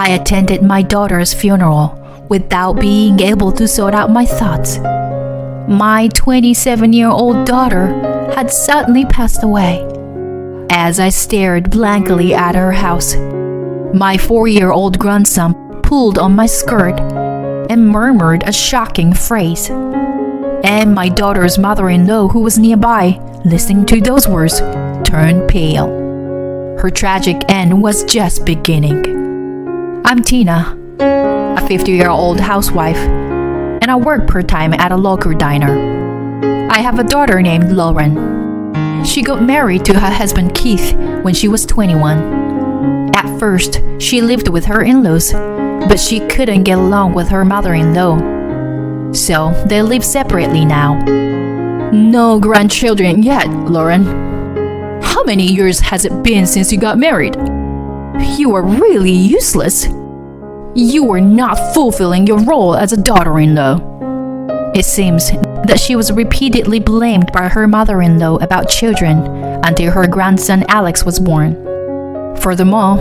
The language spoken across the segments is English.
I attended my daughter's funeral without being able to sort out my thoughts. My 27-year-old daughter had suddenly passed away. As I stared blankly at her house, my 4-year-old grandson pulled on my skirt and murmured a shocking phrase. And my daughter's mother-in-law, who was nearby, listening to those words, turned pale. Her tragic end was just beginning. I'm Tina, a 50-year-old housewife, and I work part-time at a local diner. I have a daughter named Lauren. She got married to her husband Keith when she was 21. At first, she lived with her in-laws, but she couldn't get along with her mother-in-law. So they live separately now. No grandchildren yet, Lauren. How many years has it been since you got married? You are really useless. You were not fulfilling your role as a daughter-in-law. It seems that she was repeatedly blamed by her mother-in-law about children until her grandson Alex was born. Furthermore,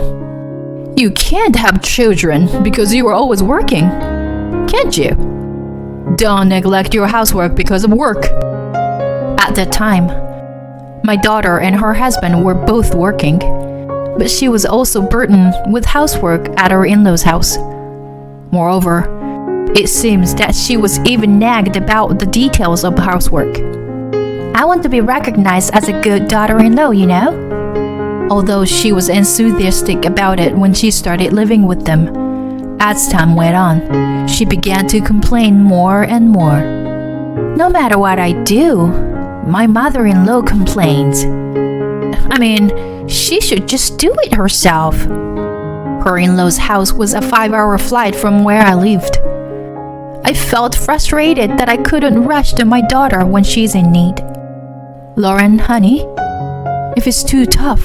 you can't have children because you are always working, can't you? Don't neglect your housework because of work. At that time, my daughter and her husband were both working, but she was also burdened with housework at her in-laws' house. Moreover, it seems that she was even nagged about the details of housework. I want to be recognized as a good daughter-in-law, you know? Although she was enthusiastic about it when she started living with them, as time went on, she began to complain more and more. No matter what I do, my mother-in-law complains. I mean, she should just do it herself. Her in-law's house was a 5-hour flight from where I lived. I felt frustrated that I couldn't rush to my daughter when she's in need. Lauren, honey, if it's too tough,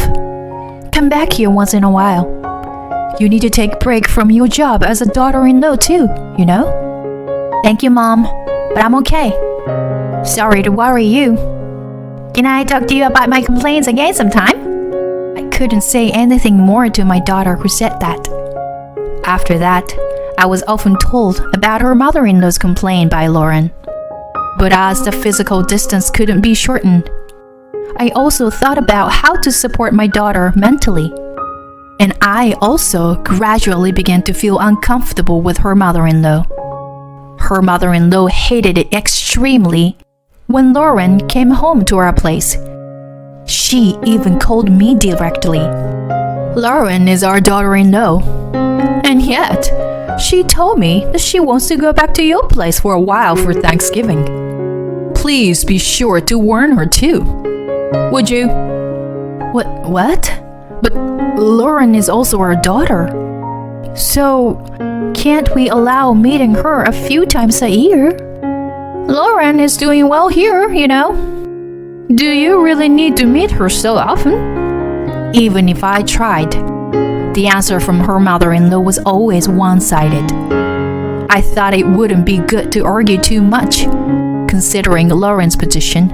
come back here once in a while. You need to take a break from your job as a daughter-in-law too, you know? Thank you, Mom, but I'm okay. Sorry to worry you. Can I talk to you about my complaints again sometime? I couldn't say anything more to my daughter who said that. After that, I was often told about her mother-in-law's complaint by Lauren. But as the physical distance couldn't be shortened, I also thought about how to support my daughter mentally. And I also gradually began to feel uncomfortable with her mother-in-law. Her mother-in-law hated it extremely when Lauren came home to our place. She even called me directly. Lauren is our daughter-in-law. And yet, she told me that she wants to go back to your place for a while for Thanksgiving. Please be sure to warn her too. Would you? What? But Lauren is also our daughter. So, can't we allow meeting her a few times a year? Lauren is doing well here, you know. Do you really need to meet her so often? Even if I tried, the answer from her mother-in-law was always one-sided. I thought it wouldn't be good to argue too much, considering Lauren's position,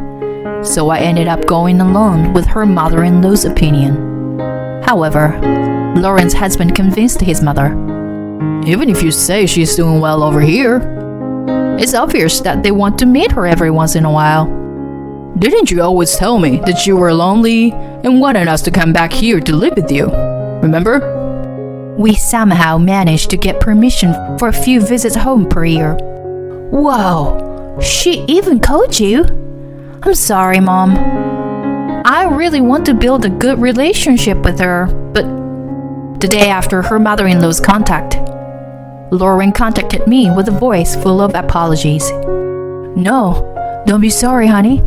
so I ended up going along with her mother-in-law's opinion. However, Lauren's husband convinced his mother. Even if you say she's doing well over here, it's obvious that they want to meet her every once in a while. Didn't you always tell me that you were lonely and wanted us to come back here to live with you? Remember? We somehow managed to get permission for a few visits home per year. Whoa, she even called you? I'm sorry, Mom. I really want to build a good relationship with her, but the day after her mother-in-law's contact, Lauren contacted me with a voice full of apologies. No, don't be sorry, honey.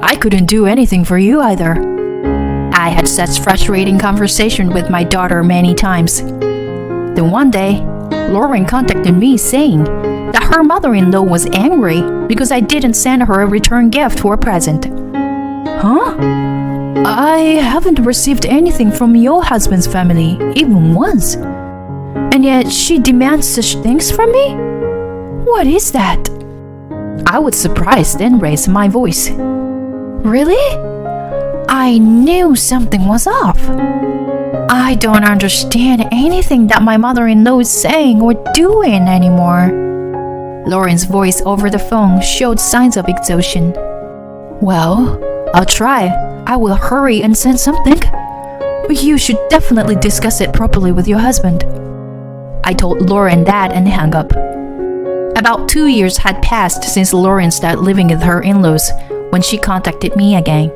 I couldn't do anything for you either. I had such frustrating conversation with my daughter many times. Then one day, Lauren contacted me saying that her mother-in-law was angry because I didn't send her a return gift for a present. Huh? I haven't received anything from your husband's family, even once. And yet she demands such things from me? What is that? I was surprised and raised my voice. Really? I knew something was off. I don't understand anything that my mother-in-law is saying or doing anymore. Lauren's voice over the phone showed signs of exhaustion. Well, I'll try. I will hurry and send something. But you should definitely discuss it properly with your husband. I told Lauren that and hung up. About 2 years had passed since Lauren started living with her in-laws when she contacted me again.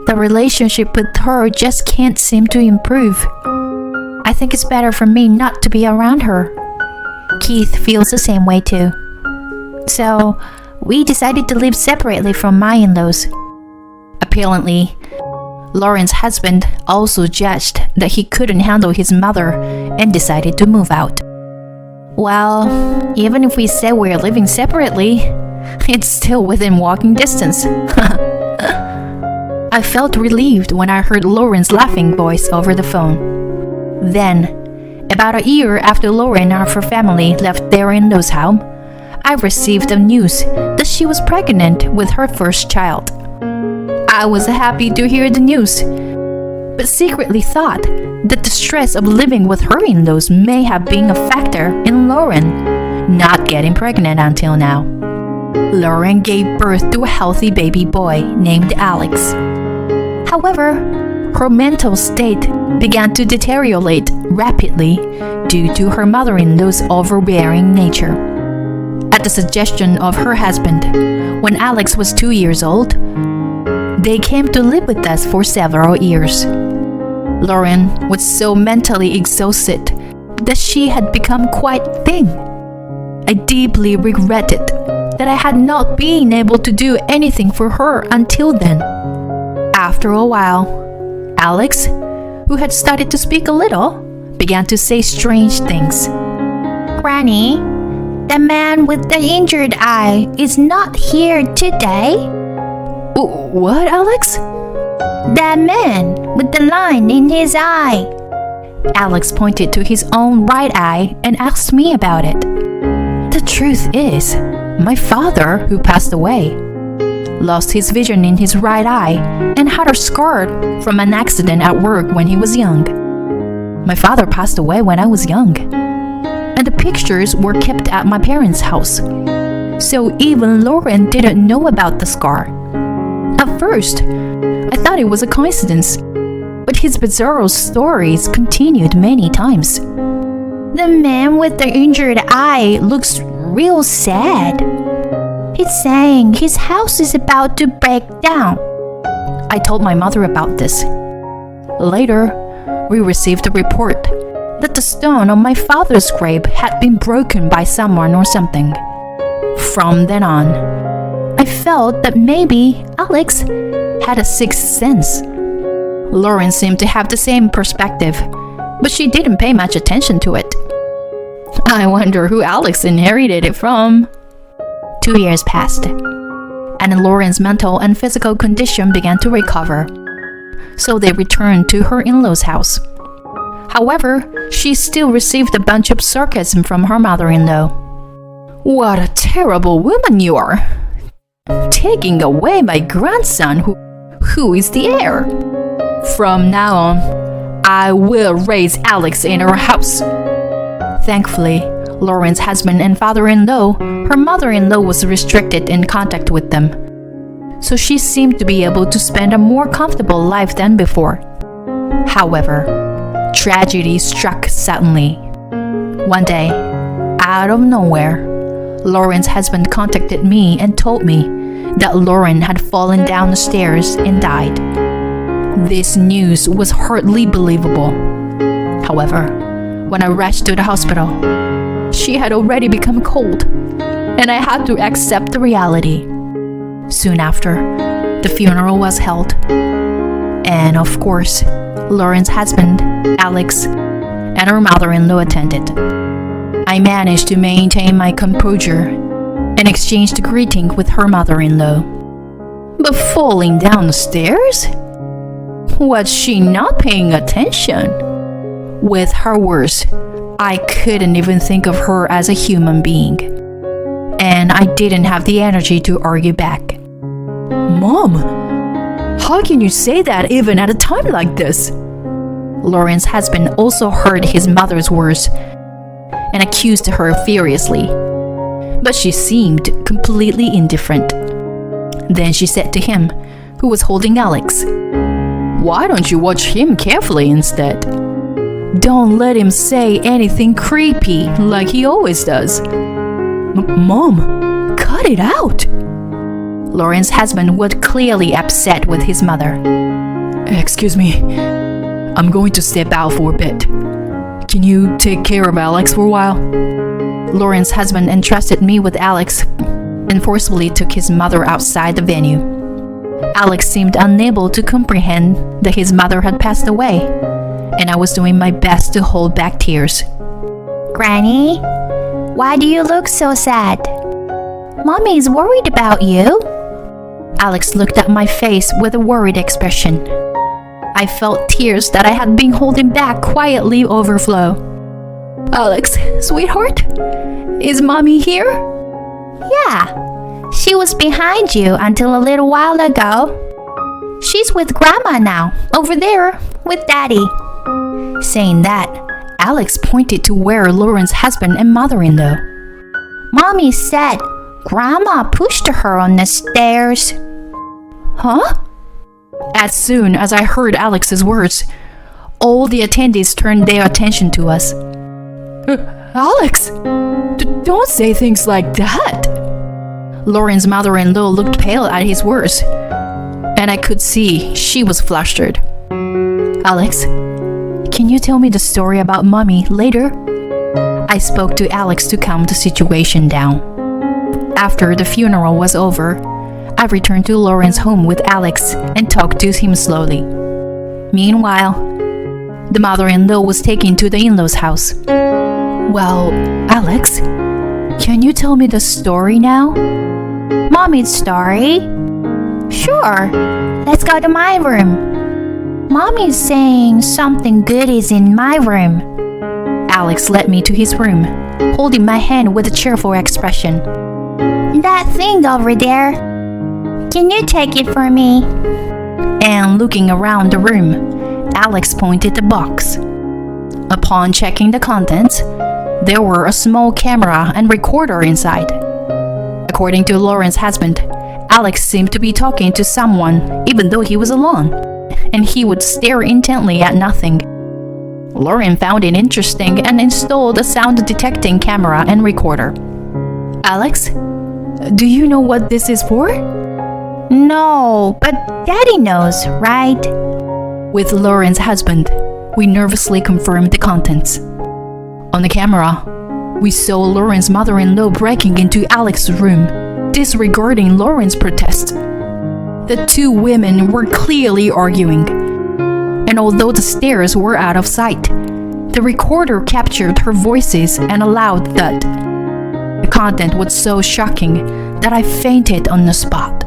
The relationship with her just can't seem to improve. I think it's better for me not to be around her. Keith feels the same way too. So, we decided to live separately from my in-laws. Apparently, Lauren's husband also judged that he couldn't handle his mother and decided to move out. Well, even if we say we're living separately, it's still within walking distance. I felt relieved when I heard Lauren's laughing voice over the phone. Then, about a year after Lauren and her family left their in-laws' home, I received the news that she was pregnant with her first child. I was happy to hear the news, but secretly thought that the stress of living with her in-laws may have been a factor in Lauren not getting pregnant until now. Lauren gave birth to a healthy baby boy named Alex. However, her mental state began to deteriorate rapidly due to her mother-in-law's overbearing nature. At the suggestion of her husband, when Alex was 2 years old, they came to live with us for several years. Lauren was so mentally exhausted that she had become quite thin. I deeply regretted that I had not been able to do anything for her until then. After a while, Alex, who had started to speak a little, began to say strange things. Granny, the man with the injured eye is not here today. What, Alex? That man with the line in his eye. Alex pointed to his own right eye and asked me about it. The truth is, my father, who passed away, lost his vision in his right eye and had a scar from an accident at work when he was young. My father passed away when I was young, and the pictures were kept at my parents' house. So even Lauren didn't know about the scar. At first, I thought it was a coincidence, but his bizarre stories continued many times. The man with the injured eye looks real sad. He's saying his house is about to break down. I told my mother about this. Later, we received a report that the stone on my father's grave had been broken by someone or something. From then on, I felt that maybe Alex had a sixth sense. Lauren seemed to have the same perspective, but she didn't pay much attention to it. I wonder who Alex inherited it from. 2 years passed, and Lauren's mental and physical condition began to recover. So they returned to her in-laws' house. However, she still received a bunch of sarcasm from her mother-in-law. What a terrible woman you are! Taking away my grandson who is the heir. From now on, I will raise Alex in our house. Thankfully, Lauren's husband and father-in-law, her mother-in-law was restricted in contact with them. So she seemed to be able to spend a more comfortable life than before. However, tragedy struck suddenly. One day, out of nowhere, Lauren's husband contacted me and told me that Lauren had fallen down the stairs and died. This news was hardly believable. However, when I rushed to the hospital, she had already become cold, and I had to accept the reality. Soon after, the funeral was held. And of course, Lauren's husband, Alex, and her mother-in-law attended. I managed to maintain my composure and exchanged a greeting with her mother-in-law. But falling down the stairs? Was she not paying attention? With her words, I couldn't even think of her as a human being. And I didn't have the energy to argue back. Mom, how can you say that even at a time like this? Lauren's husband also heard his mother's words and accused her furiously, but she seemed completely indifferent. Then she said to him, who was holding Alex, "Why don't you watch him carefully instead? Don't let him say anything creepy like he always does." Mom, cut it out. Lauren's husband was clearly upset with his mother. "Excuse me, I'm going to step out for a bit. Can you take care of Alex for a while?" Lauren's husband entrusted me with Alex and forcibly took his mother outside the venue. Alex seemed unable to comprehend that his mother had passed away, and I was doing my best to hold back tears. Granny, why do you look so sad? Mommy's worried about you. Alex looked at my face with a worried expression. I felt tears that I had been holding back quietly overflow. "Alex, sweetheart, is Mommy here?" Yeah, she was behind you until a little while ago. She's with Grandma now, over there with Daddy." Saying that, Alex pointed to where Lauren's husband and mother-in-law. "Mommy said Grandma pushed her on the stairs." Huh? As soon as I heard Alex's words, all the attendees turned their attention to us. "Alex, don't say things like that." Lauren's mother-in-law looked pale at his words, and I could see she was flustered. "Alex, can you tell me the story about Mommy later?" I spoke to Alex to calm the situation down. After the funeral was over, I returned to Lauren's home with Alex and talked to him slowly. Meanwhile, the mother-in-law was taken to the in-laws' house. "Well, Alex, can you tell me the story now?" "Mommy's story? Sure, let's go to my room. Mommy's saying something good is in my room." Alex led me to his room, holding my hand with a cheerful expression. "That thing over there, can you take it for me?" And looking around the room, Alex pointed the box. Upon checking the contents, there were a small camera and recorder inside. According to Lauren's husband, Alex seemed to be talking to someone even though he was alone, and he would stare intently at nothing. Lauren found it interesting and installed a sound detecting camera and recorder. "Alex, do you know what this is for?" "No, but Daddy knows, right?" With Lauren's husband, we nervously confirmed the contents. On the camera, we saw Lauren's mother-in-law breaking into Alex's room, disregarding Lauren's protest. The two women were clearly arguing, and although the stairs were out of sight, the recorder captured her voices and allowed that. The content was so shocking that I fainted on the spot.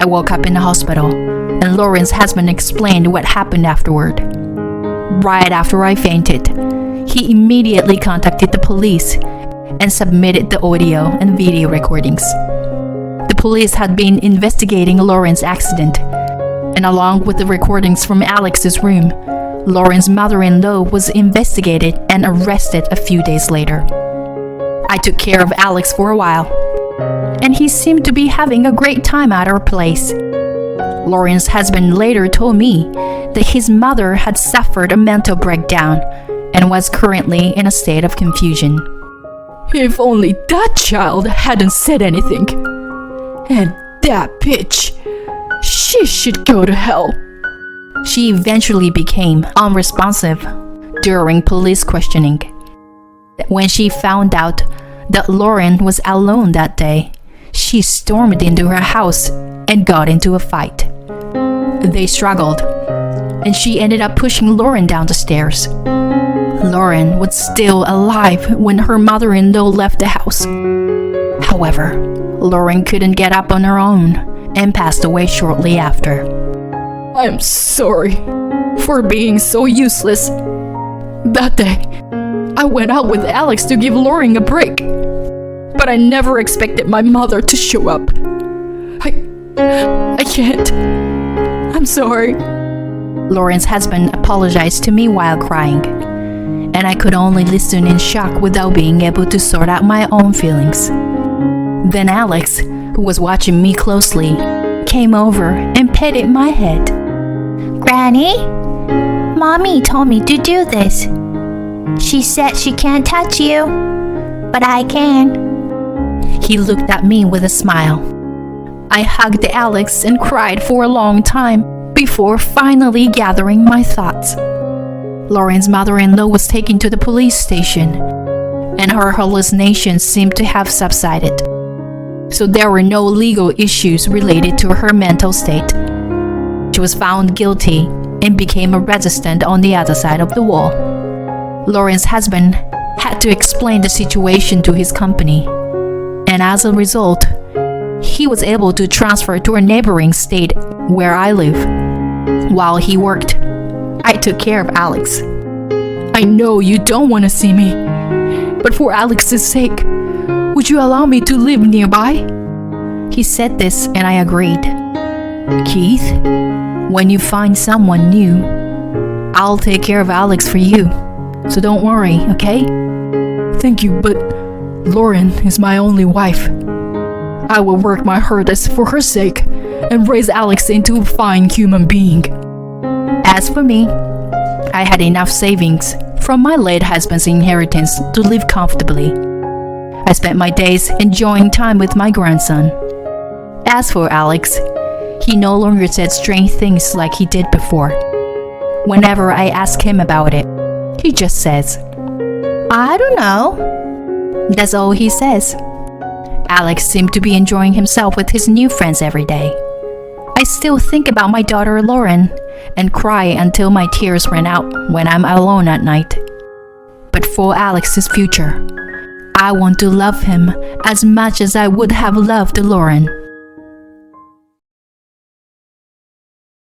I woke up in the hospital, and Lauren's husband explained what happened afterward. Right after I fainted, he immediately contacted the police and submitted the audio and video recordings. The police had been investigating Lauren's accident, and along with the recordings from Alex's room, Lauren's mother-in-law was investigated and arrested a few days later. I took care of Alex for a while, and he seemed to be having a great time at our place. Lauren's husband later told me that his mother had suffered a mental breakdown and was currently in a state of confusion. "If only that child hadn't said anything. And that bitch, she should go to hell." She eventually became unresponsive during police questioning. When she found out that Lauren was alone that day, she stormed into her house and got into a fight. They struggled, and she ended up pushing Lauren down the stairs. Lauren was still alive when her mother-in-law left the house. However, Lauren couldn't get up on her own and passed away shortly after. "I'm sorry for being so useless. That day, I went out with Alex to give Lauren a break, but I never expected my mother to show up. I can't. I'm sorry." Lauren's husband apologized to me while crying, and I could only listen in shock without being able to sort out my own feelings. Then Alex, who was watching me closely, came over and petted my head. Granny, Mommy told me to do this. She said she can't touch you, but I can. He looked at me with a smile. I hugged Alex and cried for a long time before finally gathering my thoughts. Lauren's mother-in-law was taken to the police station, and her hallucinations seemed to have subsided. So there were no legal issues related to her mental state. She was found guilty and became a resident on the other side of the wall. Lauren's husband had to explain the situation to his company, and as a result, he was able to transfer to a neighboring state where I live. While he worked, I took care of Alex. I know you don't want to see me, but for Alex's sake, would you allow me to live nearby? He said this and I agreed. Keith, when you find someone new, I'll take care of Alex for you. So don't worry, okay? Thank you, but Lauren is my only wife. I will work my hardest for her sake and raise Alex into a fine human being. As for me, I had enough savings from my late husband's inheritance to live comfortably. I spent my days enjoying time with my grandson. As for Alex, he no longer said strange things like he did before. Whenever I ask him about it, he just says, I don't know. That's all he says. Alex seemed to be enjoying himself with his new friends every day. I still think about my daughter Lauren and cry until my tears run out when I'm alone at night. But for Alex's future, I want to love him as much as I would have loved Lauren.